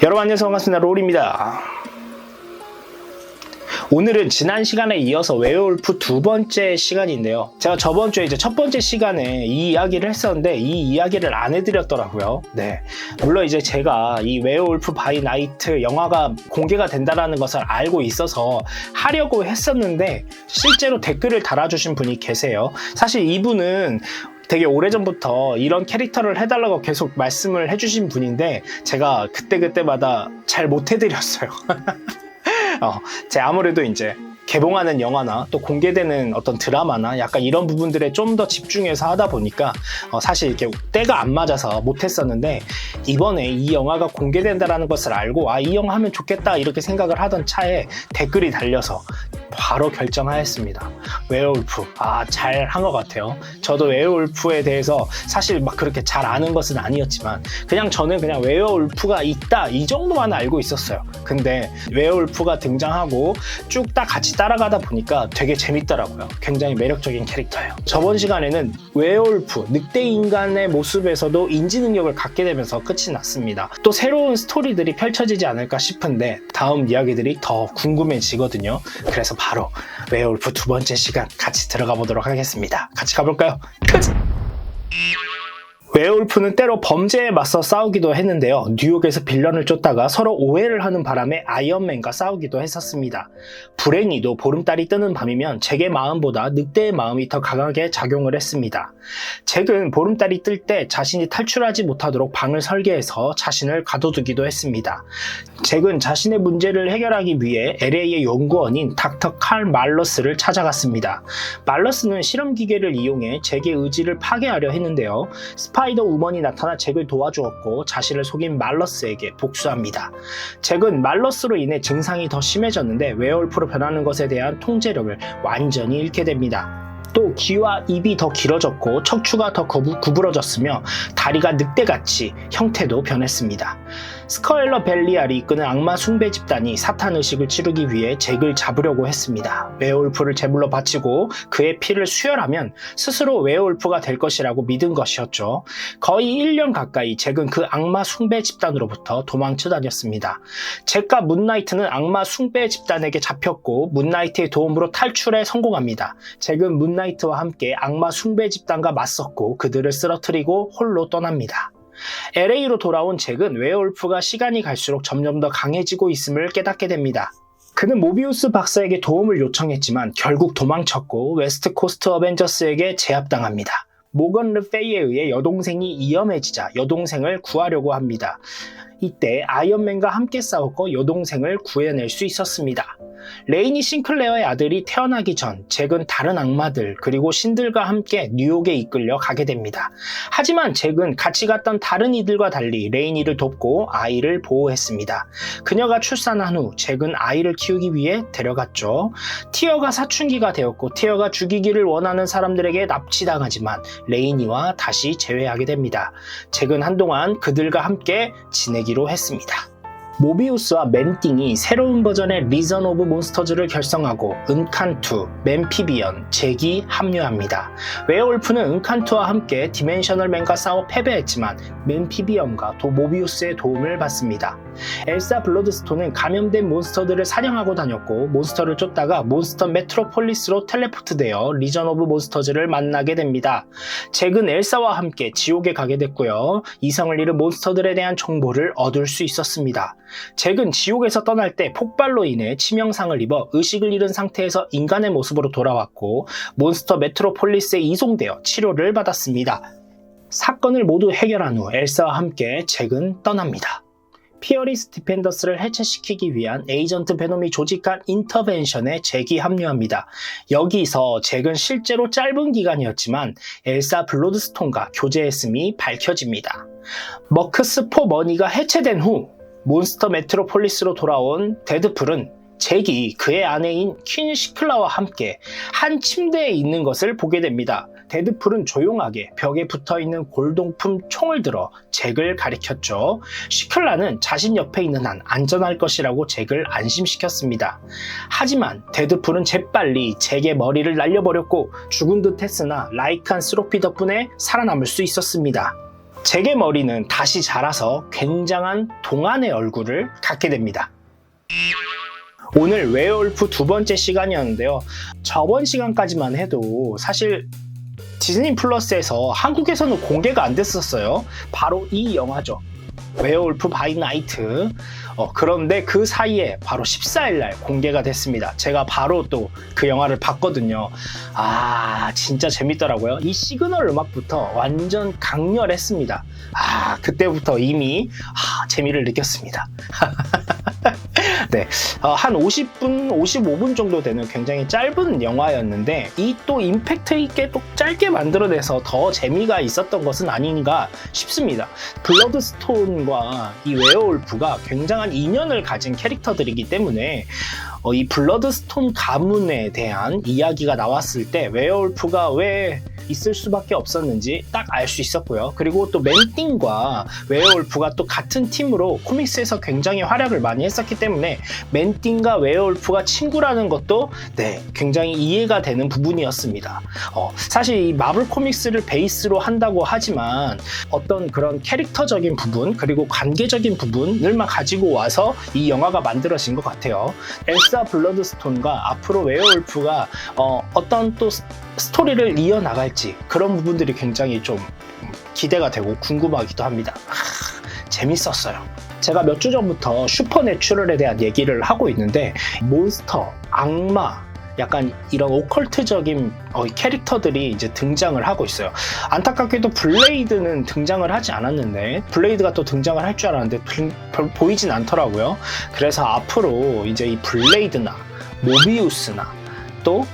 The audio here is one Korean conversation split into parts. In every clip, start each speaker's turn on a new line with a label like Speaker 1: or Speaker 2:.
Speaker 1: 여러분 안녕하세요. 반갑습니다. 롤입니다. 오늘은 지난 시간에 이어서 웨어울프 두 번째 시간인데요. 제가 저번 주에 이제 첫 번째 시간에 이 이야기를 했었는데 이 이야기를 안 해드렸더라고요. 네. 물론 이제 제가 이 웨어울프 바이 나이트 영화가 공개가 된다는 것을 알고 있어서 하려고 했었는데 실제로 댓글을 달아주신 분이 계세요. 사실 이분은 되게 오래전부터 이런 캐릭터를 해달라고 계속 말씀을 해주신 분인데 제가 그때마다 잘 못해드렸어요. 제가 아무래도 이제 개봉하는 영화나 또 공개되는 어떤 드라마나 약간 이런 부분들에 좀 더 집중해서 하다 보니까 사실 이렇게 때가 안 맞아서 못했었는데 이번에 이 영화가 공개된다는 것을 알고 이 영화 하면 좋겠다 이렇게 생각을 하던 차에 댓글이 달려서 바로 결정하였습니다. 웨어울프 잘 한 것 같아요. 저도 웨어울프에 대해서 사실 막 그렇게 잘 아는 것은 아니었지만 저는 그냥 웨어울프가 있다 이 정도만 알고 있었어요. 근데 웨어울프가 등장하고 쭉 다 같이 따라가다 보니까 되게 재밌더라고요. 굉장히 매력적인 캐릭터예요. 저번 시간에는 웨어울프, 늑대 인간의 모습에서도 인지 능력을 갖게 되면서 끝이 났습니다. 또 새로운 스토리들이 펼쳐지지 않을까 싶은데 다음 이야기들이 더 궁금해지거든요. 그래서 바로 웨어울프 두 번째 시간 같이 들어가 보도록 하겠습니다. 같이 가볼까요? 웨어울프는 때로 범죄에 맞서 싸우기도 했는데요. 뉴욕에서 빌런을 쫓다가 서로 오해를 하는 바람에 아이언맨과 싸우기도 했었습니다. 불행히도 보름달이 뜨는 밤이면 잭의 마음보다 늑대의 마음이 더 강하게 작용을 했습니다. 잭은 보름달이 뜰 때 자신이 탈출하지 못하도록 방을 설계해서 자신을 가둬두기도 했습니다. 잭은 자신의 문제를 해결하기 위해 LA의 연구원인 닥터 칼 말러스를 찾아갔습니다. 말러스는 실험기계를 이용해 잭의 의지를 파괴하려 했는데요. 스파이더 우먼이 나타나 잭을 도와주었고 자신을 속인 말러스에게 복수합니다. 잭은 말러스로 인해 증상이 더 심해졌는데 웨어울프로 변하는 것에 대한 통제력을 완전히 잃게 됩니다. 또 귀와 입이 더 길어졌고 척추가 더 구부러졌으며 다리가 늑대같이 형태도 변했습니다. 스커일러 벨리알이 이끄는 악마 숭배 집단이 사탄 의식을 치르기 위해 잭을 잡으려고 했습니다. 웨어울프를 제물로 바치고 그의 피를 수혈하면 스스로 웨어울프가 될 것이라고 믿은 것이었죠. 거의 1년 가까이 잭은 그 악마 숭배 집단으로부터 도망쳐 다녔습니다. 잭과 문나이트는 악마 숭배 집단에게 잡혔고 문나이트의 도움으로 탈출에 성공합니다. 잭은 문나이트와 함께 악마 숭배 집단과 맞섰고 그들을 쓰러뜨리고 홀로 떠납니다. LA로 돌아온 잭은 웨어울프가 시간이 갈수록 점점 더 강해지고 있음을 깨닫게 됩니다. 그는 모비우스 박사에게 도움을 요청했지만 결국 도망쳤고 웨스트 코스트 어벤져스에게 제압당합니다. 모건 르페이에 의해 여동생이 위험해지자 여동생을 구하려고 합니다. 이때 아이언맨과 함께 싸웠고 여동생을 구해낼 수 있었습니다. 레이니 싱클레어의 아들이 태어나기 전 잭은 다른 악마들 그리고 신들과 함께 뉴욕에 이끌려 가게 됩니다. 하지만 잭은 같이 갔던 다른 이들과 달리 레이니를 돕고 아이를 보호했습니다. 그녀가 출산한 후 잭은 아이를 키우기 위해 데려갔죠. 티어가 사춘기가 되었고 티어가 죽이기를 원하는 사람들에게 납치당하지만 레이니와 다시 재회하게 됩니다. 잭은 한동안 그들과 함께 지내기로 했습니다. 모비우스와 맨띵이 새로운 버전의 리전 오브 몬스터즈를 결성하고 은칸투, 맨피비언, 잭이 합류합니다. 웨어울프는 은칸투와 함께 디멘셔널 맨과 싸워 패배했지만 맨피비언과 모비우스의 도움을 받습니다. 엘사 블러드스톤은 감염된 몬스터들을 사냥하고 다녔고 몬스터를 쫓다가 몬스터 메트로폴리스로 텔레포트되어 리전 오브 몬스터즈를 만나게 됩니다. 잭은 엘사와 함께 지옥에 가게 됐고요. 이성을 잃은 몬스터들에 대한 정보를 얻을 수 있었습니다. 잭은 지옥에서 떠날 때 폭발로 인해 치명상을 입어 의식을 잃은 상태에서 인간의 모습으로 돌아왔고 몬스터 메트로폴리스에 이송되어 치료를 받았습니다. 사건을 모두 해결한 후 엘사와 함께 잭은 떠납니다. 피어리스 디펜더스를 해체시키기 위한 에이전트 베놈이 조직한 인터벤션에 잭이 합류합니다. 여기서 잭은 실제로 짧은 기간이었지만 엘사 블러드스톤과 교제했음이 밝혀집니다. 머크스 포 머니가 해체된 후 몬스터 메트로폴리스로 돌아온 데드풀은 잭이 그의 아내인 퀸 시클라와 함께 한 침대에 있는 것을 보게 됩니다. 데드풀은 조용하게 벽에 붙어있는 골동품 총을 들어 잭을 가리켰죠. 시클라는 자신 옆에 있는 한 안전할 것이라고 잭을 안심시켰습니다. 하지만 데드풀은 재빨리 잭의 머리를 날려버렸고 죽은 듯 했으나 라이칸 스로피 덕분에 살아남을 수 있었습니다. 제게 머리는 다시 자라서 굉장한 동안의 얼굴을 갖게 됩니다. 오늘 웨어울프 두 번째 시간이었는데요. 저번 시간까지만 해도 사실 디즈니 플러스에서 한국에서는 공개가 안 됐었어요. 바로 이 영화죠. 웨어울프 바이 나이트. 그런데 그 사이에 바로 14일날 공개가 됐습니다. 제가 바로 또 그 영화를 봤거든요. 진짜 재밌더라고요. 이 시그널 음악부터 완전 강렬했습니다. 그때부터 이미 재미를 느꼈습니다. 네, 한 50분, 55분 정도 되는 굉장히 짧은 영화였는데 이 또 임팩트 있게 또 짧게 만들어내서 더 재미가 있었던 것은 아닌가 싶습니다. 블러드스톤과 이 웨어울프가 굉장한 인연을 가진 캐릭터들이기 때문에 이 블러드스톤 가문에 대한 이야기가 나왔을 때 웨어울프가 왜 있을 수밖에 없었는지 딱 알 수 있었고요. 그리고 또 맨띵과 웨어울프가 또 같은 팀으로 코믹스에서 굉장히 활약을 많이 했었기 때문에 맨띵과 웨어울프가 친구라는 것도 굉장히 이해가 되는 부분이었습니다. 사실 이 마블 코믹스를 베이스로 한다고 하지만 어떤 그런 캐릭터적인 부분 그리고 관계적인 부분을만 가지고 와서 이 영화가 만들어진 것 같아요. 엘사 블러드스톤과 앞으로 웨어울프가 어떤 또 스토리를 이어나갈지 그런 부분들이 굉장히 좀 기대가 되고 궁금하기도 합니다. 재밌었어요. 제가 몇 주 전부터 슈퍼내추럴에 대한 얘기를 하고 있는데 몬스터, 악마, 약간 이런 오컬트적인 캐릭터들이 이제 등장을 하고 있어요. 안타깝게도 블레이드는 등장을 하지 않았는데 블레이드가 또 등장을 할 줄 알았는데 별 보이진 않더라고요. 그래서 앞으로 이제 이 블레이드나 모비우스나 또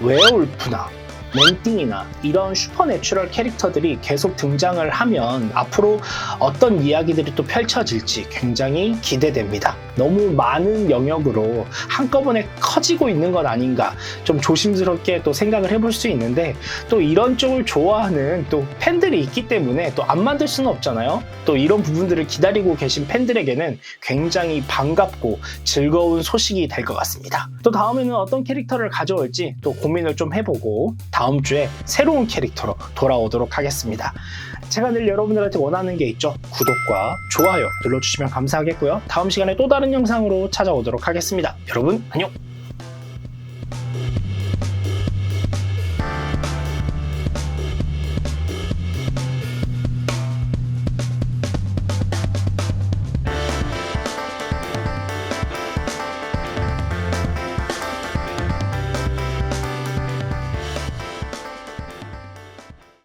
Speaker 1: 웨어울프나 맨띵이나 이런 슈퍼내추럴 캐릭터들이 계속 등장을 하면 앞으로 어떤 이야기들이 또 펼쳐질지 굉장히 기대됩니다. 너무 많은 영역으로 한꺼번에 커지고 있는 건 아닌가 좀 조심스럽게 또 생각을 해볼 수 있는데 또 이런 쪽을 좋아하는 또 팬들이 있기 때문에 또 안 만들 수는 없잖아요. 또 이런 부분들을 기다리고 계신 팬들에게는 굉장히 반갑고 즐거운 소식이 될 것 같습니다. 또 다음에는 어떤 캐릭터를 가져올지 또 고민을 좀 해보고 다음 주에 새로운 캐릭터로 돌아오도록 하겠습니다. 제가 늘 여러분들한테 원하는 게 있죠. 구독과 좋아요 눌러주시면 감사하겠고요. 다음 시간에 또 다른 영상으로 찾아오도록 하겠습니다. 여러분 안녕!